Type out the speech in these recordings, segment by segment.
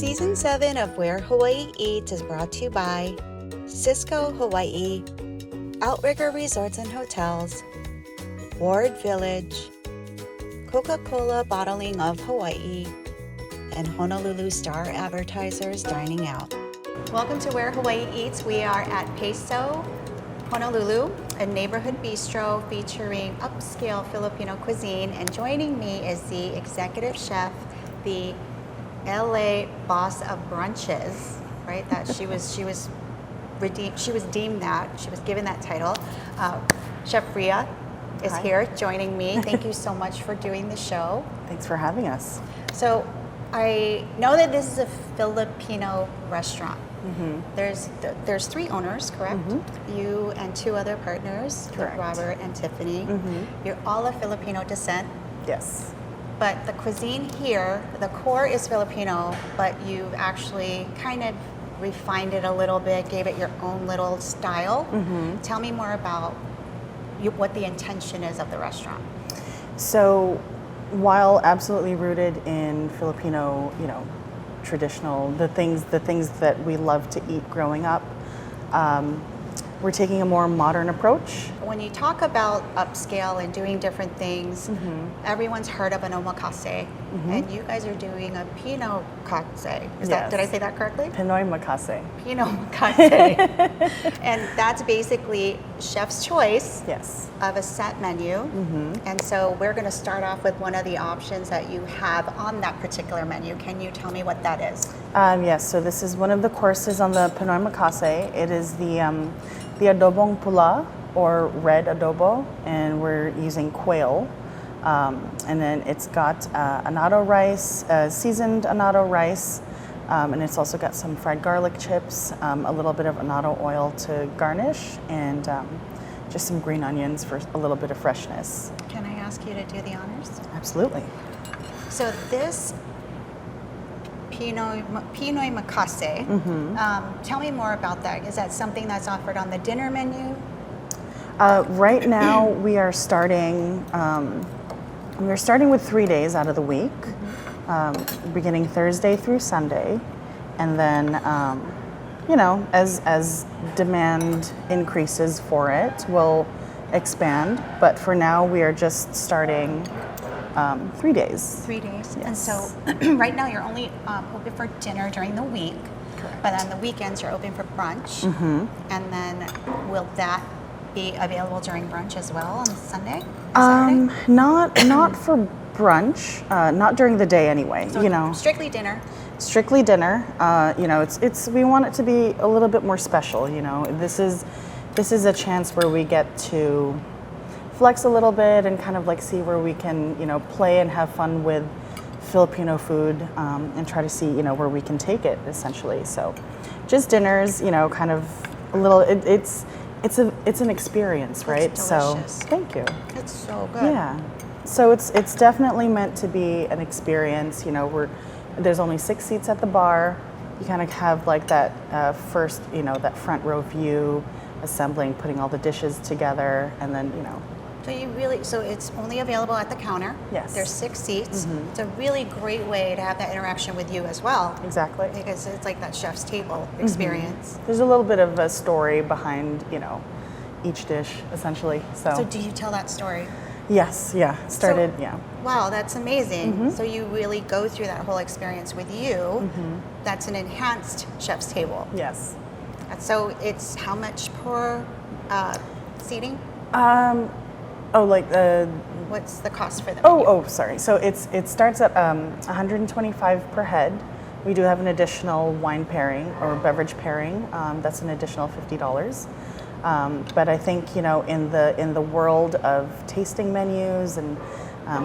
Season 7 of Where Hawaii Eats is brought to you by Cisco Hawaii, Outrigger Resorts and Hotels, Ward Village, Coca-Cola Bottling of Hawaii, and Honolulu Star Advertisers Dining Out. Welcome to Where Hawaii Eats. We are at PESO, Honolulu, a neighborhood bistro featuring upscale Filipino cuisine. And joining me is the executive chef, the LA boss of brunches, right? That she was deemed that. She was given that title. Chef Ria is Hi. here joining me. Thank you so much for doing the show. Thanks for having us. So I know that this is a Filipino restaurant. Mm-hmm. There's three owners, correct? Mm-hmm. You and two other partners, Correct. Robert and Tiffany. Mm-hmm. You're all of Filipino descent, Yes. but the cuisine here, the core is Filipino, but you've actually kind of refined it a little bit, gave it your own little style. Mm-hmm. Tell me more about what the intention is of the restaurant. So, while absolutely rooted in Filipino, traditional, the things that we love to eat growing up, we're taking a more modern approach. When you talk about upscale and doing different things, everyone's heard of an omakase, and you guys are doing a pinokase. Did I say that correctly? Pinoy makase. Pinomakase. And that's basically chef's choice Yes. of a set menu. And so we're going to start off with one of the options that you have on that particular menu. Can you tell me what that is? Yes. So this is one of the courses on the Pinoy makase. It is the adobong pula, or red adobo, and we're using quail. And then it's got annatto rice, seasoned annatto rice, and it's also got some fried garlic chips, a little bit of annatto oil to garnish, and just some green onions for a little bit of freshness. Can I ask you to do the honors? Absolutely. So this Pinoy makase, tell me more about that. Is that something that's offered on the dinner menu? Right now, we are starting. We're starting with 3 days out of the week, beginning Thursday through Sunday, and then, as demand increases for it, we'll expand. But for now, we are just starting 3 days. 3 days. Yes. And so right now you're only open for dinner during the week. Correct. But on the weekends you're open for brunch. And then will that be available during brunch as well on Sunday? Saturday? Not for brunch. Not during the day anyway. So strictly dinner. Strictly dinner. It's we want it to be a little bit more special. This is a chance where we get to flex a little bit and kind of like see where we can, play and have fun with Filipino food, and try to see, where we can take it essentially. So just dinners, kind of a little, it's an experience, right? It's so delicious. thank you. It's so good. Yeah. So it's definitely meant to be an experience. There's only 6 seats at the bar. You kind of have like that first, that front row view, assembling, putting all the dishes together, and then, So it's only available at the counter. Yes. There's 6 seats. It's a really great way to have that interaction with you as well. Exactly. Because it's like that chef's table experience. There's a little bit of a story behind, each dish, essentially. So do you tell that story? Yes, yeah. Yeah. Wow, that's amazing. So you really go through that whole experience with you. That's an enhanced chef's table. Yes. So it's how much per seating? What's the cost for the menu? Sorry. So it starts at $125 per head. We do have an additional wine pairing or beverage pairing. That's an additional $50. But I think in the world of tasting menus and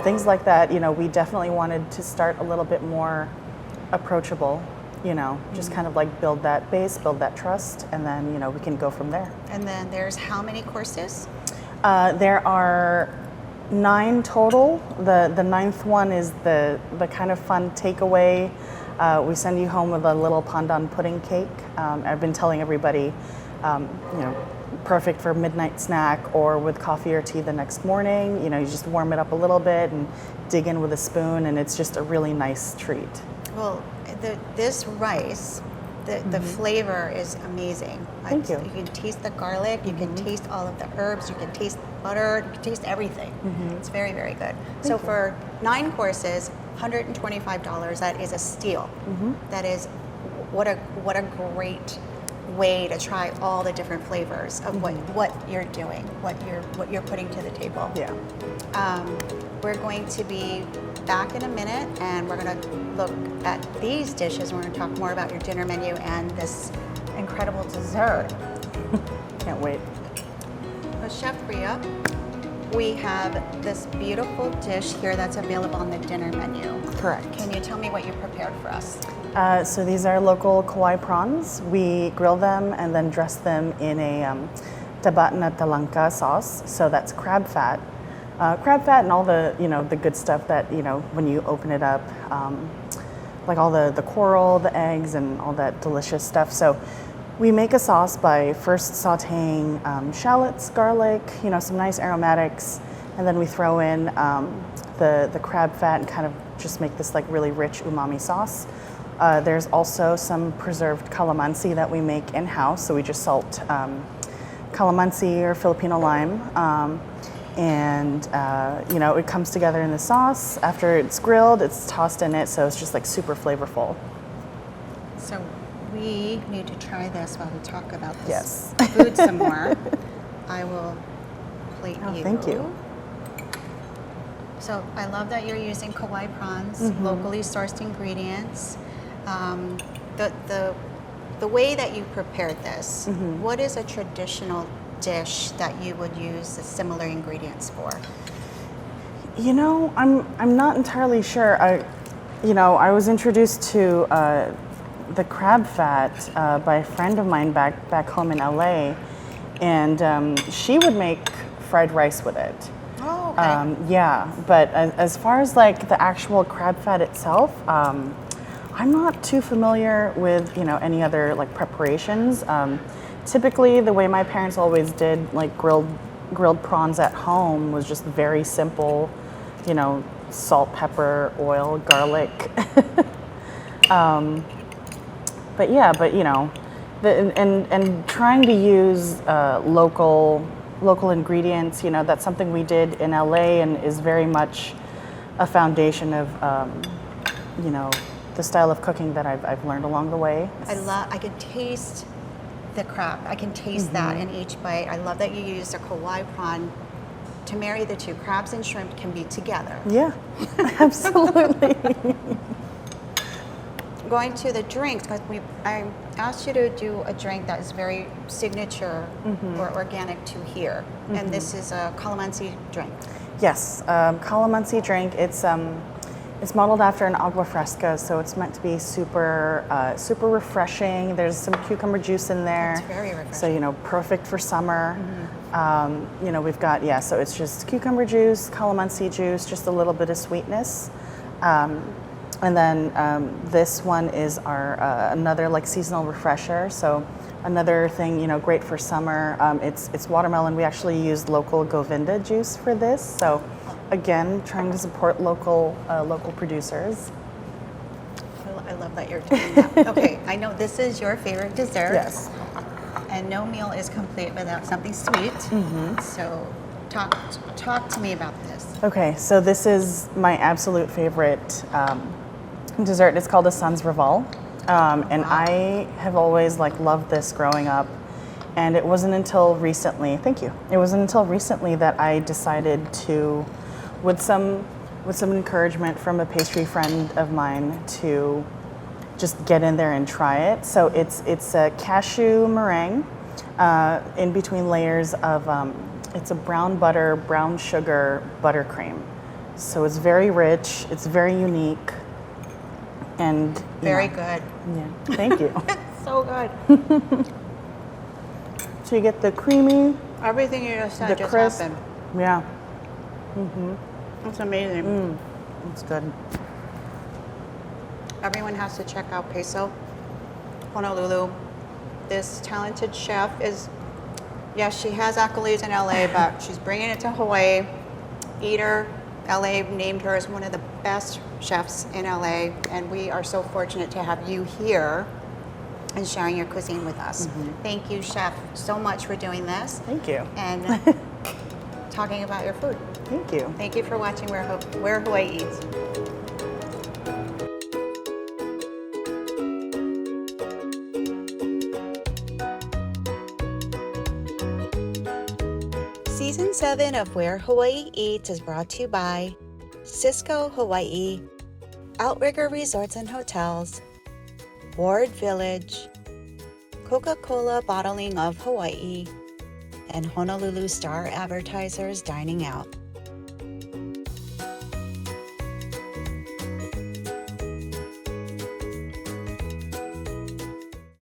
things like that, we definitely wanted to start a little bit more approachable. Just kind of like build that base, build that trust, and then we can go from there. And then there's how many courses? There are 9 total. The 9th one is the kind of fun takeaway. We send you home with a little pandan pudding cake. I've been telling everybody, perfect for midnight snack or with coffee or tea the next morning. You just warm it up a little bit and dig in with a spoon, and it's just a really nice treat. Well, this rice, the flavor is amazing. Thank you. You can taste the garlic, you can taste all of the herbs, you can taste butter, you can taste everything. It's very, very good. So for 9 courses, $125, that is a steal. That is, what a great way to try all the different flavors of what you're doing, what you're putting to the table. Yeah. We're going to be back in a minute, and we're going to look at these dishes. We're going to talk more about your dinner menu and this incredible dessert. Can't wait. So Chef Ria, we have this beautiful dish here that's available on the dinner menu. Correct. Can you tell me what you prepared for us? So these are local Kauai prawns. We grill them and then dress them in a taba na talanka sauce. So that's crab fat. Crab fat and all the, the good stuff that, when you open it up, like all the coral, the eggs, and all that delicious stuff. So we make a sauce by first sauteing shallots, garlic, some nice aromatics, and then we throw in the crab fat and kind of just make this like really rich umami sauce. There's also some preserved calamansi that we make in-house. So we just salt calamansi or Filipino lime. And it comes together in the sauce. After it's grilled, it's tossed in it, so it's just like super flavorful. So we need to try this while we talk about this Yes. food some more. I will plate you. Thank you. So I love that you're using Kauai prawns, locally sourced ingredients. The way that you prepared this, what is a traditional dish that you would use the similar ingredients for? I'm not entirely sure. I was introduced to the crab fat by a friend of mine back home in LA, and she would make fried rice with it. Oh, okay. Yeah, but as far as like the actual crab fat itself, I'm not too familiar with any other like preparations. Typically, the way my parents always did like grilled prawns at home was just very simple, salt, pepper, oil, garlic. But trying to use local ingredients, that's something we did in LA and is very much a foundation of the style of cooking that I've learned along the way. I can taste the crab. I can taste that in each bite. I love that you used a Kauai prawn to marry the two. Crabs and shrimp can be together. Yeah, absolutely. Going to the drinks, because I asked you to do a drink that is very signature or organic to here, and this is a calamansi drink. Yes, calamansi drink. It's modeled after an agua fresca, so it's meant to be super refreshing. There's some cucumber juice in there. It's very refreshing. So, perfect for summer. We've got, so it's just cucumber juice, calamansi juice, just a little bit of sweetness. And then this one is our another like seasonal refresher. So another thing, great for summer. It's watermelon. We actually used local Govinda juice for this. So again, trying to support local producers. I love that you're doing that. Okay, I know this is your favorite dessert. Yes. And no meal is complete without something sweet. So talk to me about this. Okay, so this is my absolute favorite dessert. It's called a Sans Rival. And I have always loved this growing up. And it wasn't until recently, it wasn't until recently that I decided to, with some encouragement from a pastry friend of mine, to just get in there and try it. So it's a cashew meringue in between layers of, it's a brown butter, brown sugar buttercream. So it's very rich, it's very unique, and very good. Yeah, thank you. So good. So you get the creamy, Everything you just said the just crisp. happened. Yeah, It's amazing. it's good. Everyone has to check out PESO, Honolulu. This talented chef is, yes, she has accolades in LA, but she's bringing it to Hawaii. Eat her LA named her as one of the best chefs in LA, and we are so fortunate to have you here and sharing your cuisine with us. Thank you, Chef, so much for doing this. Thank you. And talking about your food. Thank you. Thank you for watching Where Hawaii Eats. Season 7 of Where Hawaii Eats is brought to you by Cisco Hawaii, Outrigger Resorts and Hotels, Ward Village, Coca-Cola Bottling of Hawaii, and Honolulu Star Advertisers Dining Out.